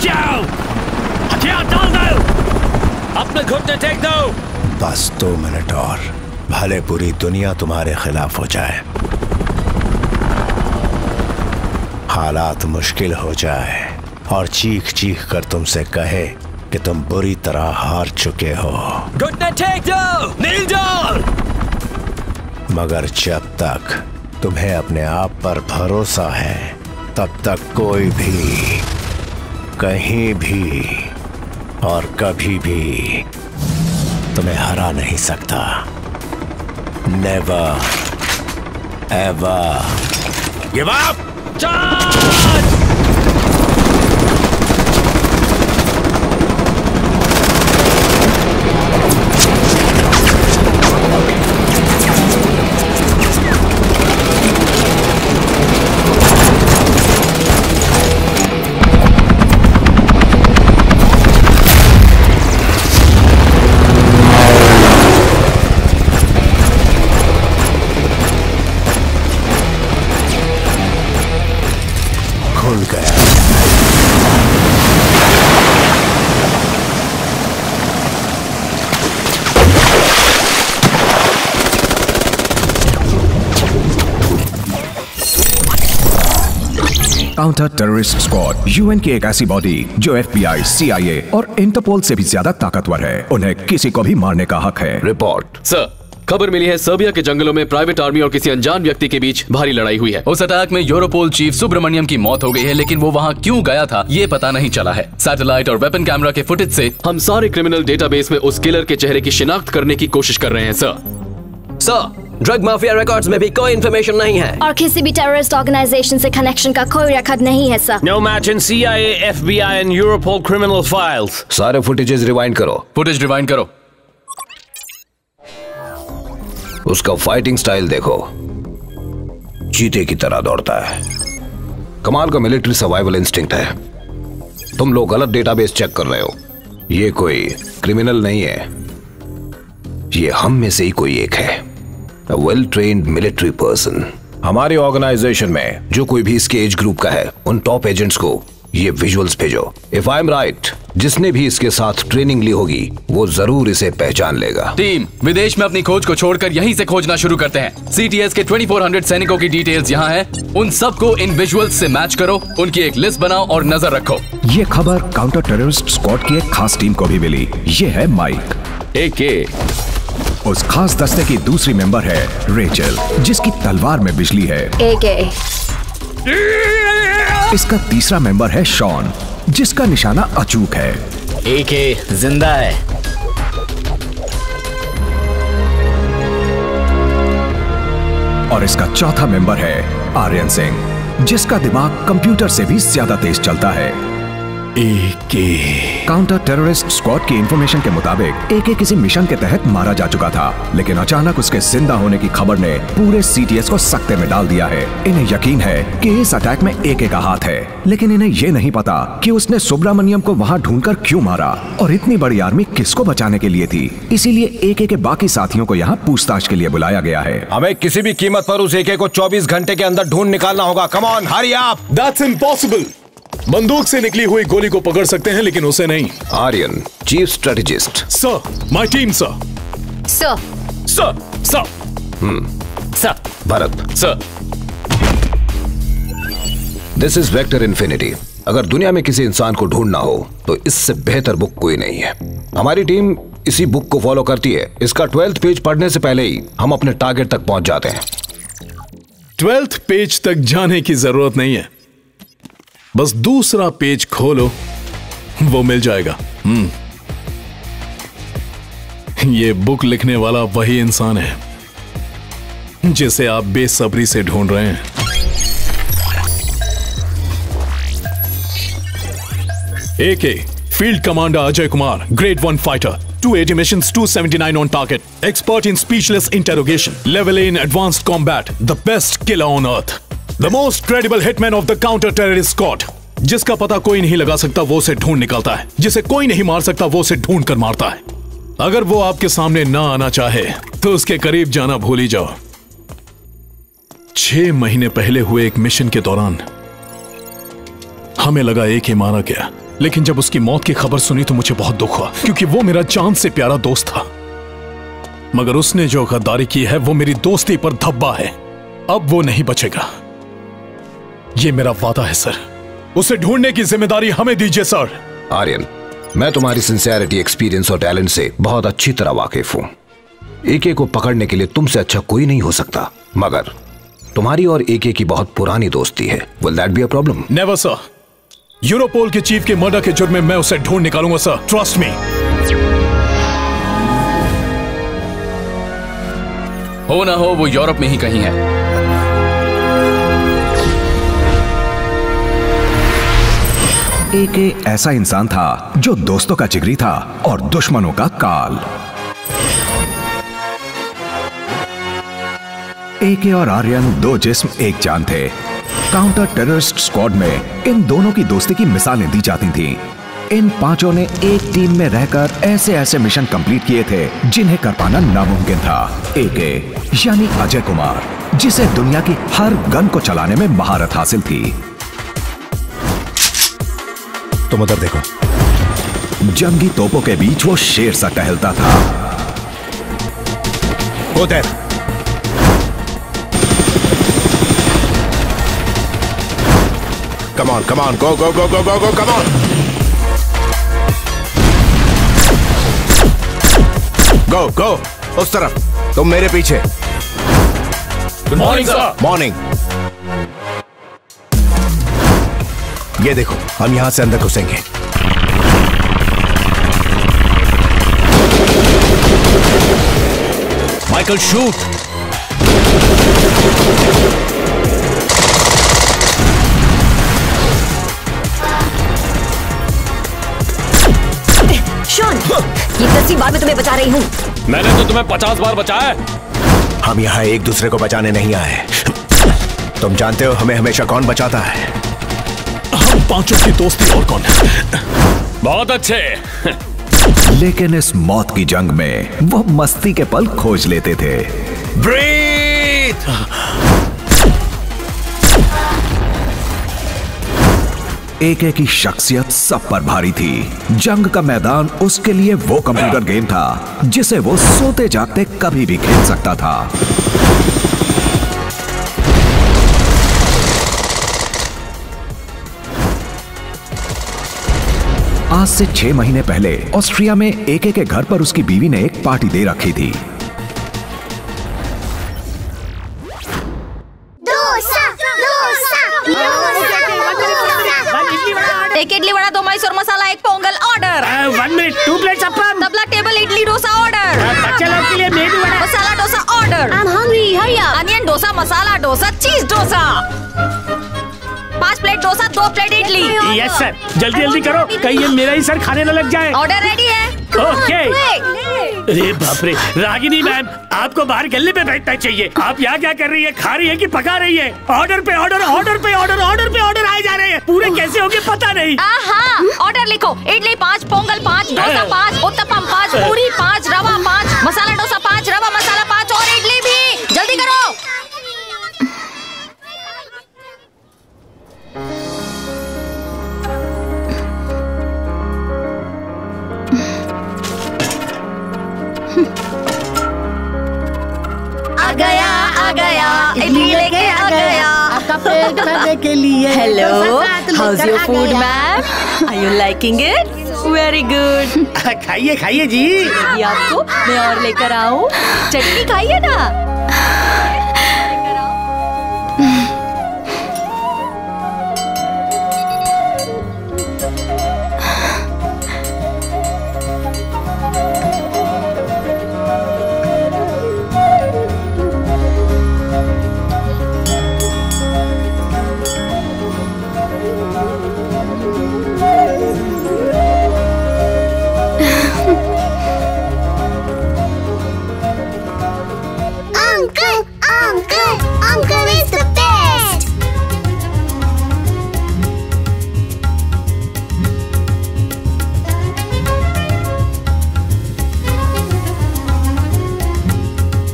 जाओ, हथियार डाल दो, अपने घुटने टेक दो। बस 2 मिनट और, भले पूरी दुनिया तुम्हारे खिलाफ हो जाए, हालात मुश्किल हो जाए और चीख चीख कर तुमसे कहे कि तुम बुरी तरह हार चुके हो। घुटने टेक दो, नील डाउन। मगर जब तक तुम्हें अपने आप पर भरोसा है, तब तक कोई भी, कहीं भी और कभी भी तुम्हें हरा नहीं सकता। Never ever give up. Charge! खुल गया। काउंटर टेररिस्ट स्क्वाड यूएन की एक ऐसी बॉडी जो एफबीआई, सीआईए और इंटरपोल से भी ज्यादा ताकतवर है। उन्हें किसी को भी मारने का हक है। रिपोर्ट सर, खबर मिली है सर्बिया के जंगलों में प्राइवेट आर्मी और किसी अनजान व्यक्ति के बीच भारी लड़ाई हुई है। उस अटैक में यूरोपोल चीफ सुब्रमण्यम की मौत हो गई है, लेकिन वो वहाँ क्यों गया था ये पता नहीं चला है। सैटेलाइट और वेपन कैमरा के फुटेज से हम सारे क्रिमिनल डेटाबेस में उस किलर के चेहरे की शिनाख्त करने की कोशिश कर रहे हैं। सर, ड्रग माफिया रिकॉर्ड्स में भी कोई इन्फॉर्मेशन नहीं है और किसी भी टेररिस्ट ऑर्गेनाइजेशन से कनेक्शन का कोई रिकॉर्ड नहीं है sir. No match in CIA, FBI and Europol criminal files. सारे फुटेजेस रिवाइंड करो। फुटेज रिवाइंड करो। उसका फाइटिंग स्टाइल देखो, चीते की तरह दौड़ता है। कमाल का मिलिट्री सर्वाइवल इंस्टिंक्ट है। तुम लोग गलत डेटाबेस चेक कर रहे हो। ये कोई क्रिमिनल नहीं है, ये हम में से ही कोई एक है। A well trained military person। हमारी ऑर्गेनाइजेशन में जो कोई भी इसके एज ग्रुप का है, उन टॉप एजेंट्स को ये विजुअल्स भेजो। If I'm right, जिसने भी इसके साथ ट्रेनिंग ली होगी वो जरूर इसे पहचान लेगा। टीम, विदेश में अपनी खोज को छोड़कर यहीं से खोजना शुरू करते हैं। सीटीएस के 2400 सैनिकों की डिटेल्स यहाँ है। उन सबको इन विजुअल्स से मैच करो, उनकी एक लिस्ट बनाओ और नजर रखो। ये खबर काउंटर टेररिस्ट स्क्वाड की एक खास टीम को भी मिली। ये है माइक। एके उस खास दस्ते की दूसरी मेंबर है रेचल, जिसकी तलवार में बिजली है। एके इसका तीसरा मेंबर है शॉन, जिसका निशाना अचूक है। एके जिंदा है। और इसका चौथा मेंबर है आर्यन सिंह, जिसका दिमाग कंप्यूटर से भी ज्यादा तेज चलता है। एके काउंटर टेररिस्ट स्क्वाड की इंफॉर्मेशन के मुताबिक एके किसी मिशन के तहत मारा जा चुका था, लेकिन अचानक उसके जिंदा होने की खबर ने पूरे सीटीएस को सकते में डाल दिया है। इन्हें यकीन है कि इस अटैक में एके का हाथ है, लेकिन इन्हें ये नहीं पता कि उसने सुब्रमण्यम को वहाँ ढूंढकर क्यों मारा और इतनी बड़ी आर्मी किसको बचाने के लिए थी। इसीलिए एके के बाकी साथियों को यहाँ पूछताछ के लिए बुलाया गया है। हमें किसी भी कीमत पर उस एके को 24 घंटे के अंदर ढूंढ निकालना होगा। Come on, hurry up. That's impossible. बंदूक से निकली हुई गोली को पकड़ सकते हैं, लेकिन उसे नहीं। Aryan, chief strategist. Sir, my team sir. Sir sir sir sir. Bharat sir. This is Vector Infinity. अगर दुनिया में किसी इंसान को ढूंढना हो तो इससे बेहतर बुक कोई नहीं है। हमारी टीम इसी बुक को फॉलो करती है। इसका 12th पेज पढ़ने से पहले ही हम अपने टारगेट तक पहुंच जाते हैं। 12th पेज तक जाने की जरूरत नहीं है, बस दूसरा पेज खोलो, वो मिल जाएगा। ये बुक लिखने वाला वही इंसान है जिसे आप बेसब्री से ढूंढ रहे हैं। AK, field commander Ajay Kumar, grade 1 fighter, 280 missions, 279 on target, expert in speechless interrogation, level A in advanced combat, the best killer on earth, the most credible hitman of the counter-terrorist squad. जिसका पता कोई नहीं लगा सकता वो उसे ढूंढ निकालता है, जिसे कोई नहीं मार सकता वो उसे ढूंढ कर मारता है। अगर वो आपके सामने ना आना चाहे तो उसके करीब जाना भूल ही जाओ। 6 महीने पहले हुए एक मिशन के दौरान हमें लगा AK मारा गया, लेकिन जब उसकी मौत की खबर सुनी तो मुझे बहुत दुख हुआ, क्योंकि वो मेरा जान से प्यारा दोस्त था। मगर उसने जो गद्दारी की है वो मेरी दोस्ती पर धब्बा है। अब वो नहीं बचेगा, ये मेरा वादा है सर। उसे ढूंढने की जिम्मेदारी हमें दीजिए सर। आर्यन, मैं तुम्हारी सिंसियरिटी, एक्सपीरियंस और टैलेंट से बहुत अच्छी तरह वाकिफ हूं। AK को पकड़ने के लिए तुमसे अच्छा कोई नहीं हो सकता, मगर तुम्हारी और AK की बहुत पुरानी दोस्ती है। Will that be a problem? Never sir. Europol के चीफ के मर्डर के जुर्म में मैं उसे ढूंढ निकालूंगा सर, ट्रस्ट मी। हो ना हो वो यूरोप में ही कहीं है। AK ऐसा इंसान था जो दोस्तों का जिगरी था और दुश्मनों का काल। AK और आर्यन दो जिस्म एक जान थे। काउंटर टेररिस्ट स्क्वाड में इन दोनों की दोस्ती की मिसालें दी जाती थीं। इन पांचों ने एक टीम में रहकर ऐसे ऐसे मिशन कंप्लीट किए थे जिन्हें कर पाना नामुमकिन था। AK यानी अजय कुमार, जिसे दुनिया की हर गन को चलाने में महारत हासिल थी। तुम उधर देखो। जंगी तोपों के बीच वो शेर सा टहलता था। उधर Come on, come on, go, go, go, go, go, go, come on. Go, go, उस तरफ। तुम मेरे पीछे। Good morning sir. मॉर्निंग। ये देखो, हम यहां से अंदर घुसेंगे। Michael shoot. शॉन, ये 10वीं बार मैं तुम्हें बचा रही हूँ। मैंने तो तुम्हें 50 बार बचाया। हम यहाँ एक दूसरे को बचाने नहीं आए। तुम जानते हो हमें हमेशा कौन बचाता है? हम पांचों की दोस्ती और कौन है? बहुत अच्छे। लेकिन इस मौत की जंग में वो मस्ती के पल खोज लेते थे। ब्रीथ। AK की शख्सियत सब पर भारी थी। जंग का मैदान उसके लिए वो कंप्यूटर गेम था जिसे वो सोते जागते कभी भी खेल सकता था। आज से 6 महीने पहले ऑस्ट्रिया में AK के घर पर उसकी बीवी ने एक पार्टी दे रखी थी। एक idli vada, 2 Mysore masala, 1 pongal order. 1 minute, 2 plates appam. Tabla table idli dosa order. बच्चे लोग के लिए medu vada, masala dosa order. I'm hungry, hurry up. Onion dosa, masala dosa, cheese dosa. 5 plate dosa, 2 plate idli. Yes sir, जल्दी जल्दी करो, कहीं ये मेरा ही सर खाने न लग जाए। ऑर्डर रेडी है। ओके। अरे बाप रे, रागिनी मैम, आपको बाहर गले पे बैठना चाहिए। आप यहाँ क्या कर रही है? खा रही है कि पका रही है? ऑर्डर पे ऑर्डर, ऑर्डर पे ऑर्डर, ऑर्डर पे ऑर्डर आए जा रहे हैं। पूरे कैसे होंगे पता नहीं। ऑर्डर लिखो, इडली 5, पोंगल 5, डोसा 5, उत्तपम 5, पूरी 5, रवा 5, मसाला डोसा 5, रवा मसाला 5 और इडली भी। जल्दी करो। आ गया, इडली लेके आ गया। आपका पेट भरने के लिए। Hello, how's your food ma'am? Are you liking it? Very good. खाइए खाइए जी। ये आपको मैं और लेकर आऊं? चटनी खाइए ना। Uncle is the best.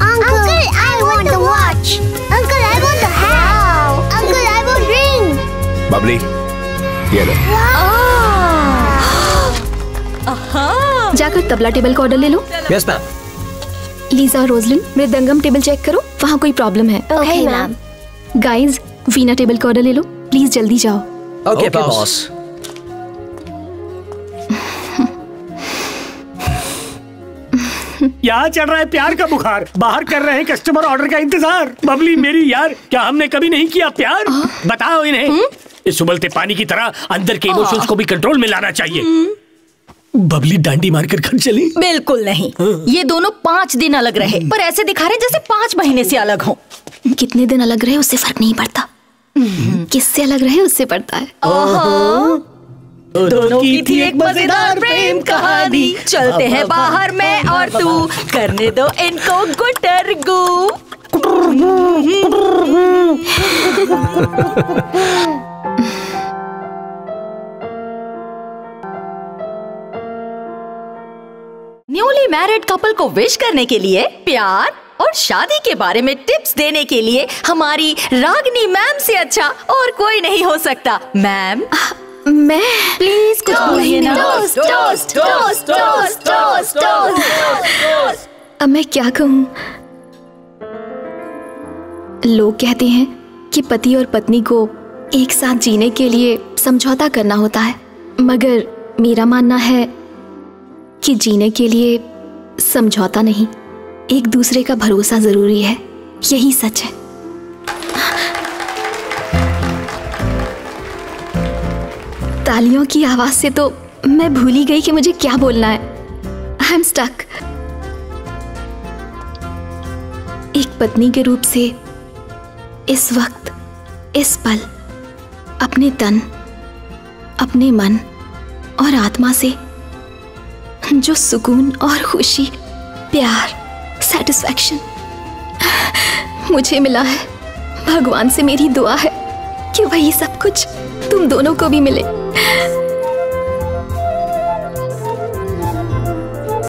Uncle, I want the watch. Uncle, I want the hat. Uncle, I want ring. Babli, ये लो। जाकर तबला टेबल का ऑर्डर ले लो। Yes ma'am. लीजा और रोजलिन मृदंगम टेबल चेक करो, वहाँ कोई प्रॉब्लम है। Okay ma'am. Guys Veena table का ऑर्डर ले लो, प्लीज जल्दी जाओ। Okay boss. यहाँ चढ़ रहा है प्यार का बुखार, बाहर कर रहे हैं कस्टमर ऑर्डर का इंतजार। बबली मेरी यार, क्या हमने कभी नहीं किया प्यार? बताओ इन्हें। इस उबलते पानी की तरह अंदर के इमोशंस को भी कंट्रोल में लाना चाहिए। बबली डांडी मारकर घर चली? बिल्कुल नहीं। ये दोनों 5 दिन अलग रहे, पर ऐसे दिखा रहे जैसे 5 महीने से अलग हो। कितने दिन अलग रहे उससे फर्क नहीं पड़ता, किससे अलग रहे उससे पड़ता है। दोनों की थी एक मजेदार प्रेम कहानी। चलते हैं बाहर मैं और तू, करने दो इनको गुटरगू। न्यूली मैरिड कपल को विश करने के लिए, प्यार और शादी के बारे में टिप्स देने के लिए हमारी रागिनी मैम से अच्छा और कोई नहीं हो सकता। मैम मैं प्लीज कुछ बोलिए ना। अब मैं क्या कहूँ? लोग कहते हैं कि पति और पत्नी को एक साथ जीने के लिए समझौता करना होता है, मगर मेरा मानना है कि जीने के लिए समझौता नहीं, एक दूसरे का भरोसा जरूरी है। यही सच है। तालियों की आवाज से तो मैं भूल ही गई कि मुझे क्या बोलना है। I am stuck. एक पत्नी के रूप से इस वक्त, इस पल अपने तन, अपने मन और आत्मा से जो सुकून और खुशी, प्यार, सेटिस्फैक्शन मुझे मिला है, भगवान से मेरी दुआ है कि वही सब कुछ तुम दोनों को भी मिले।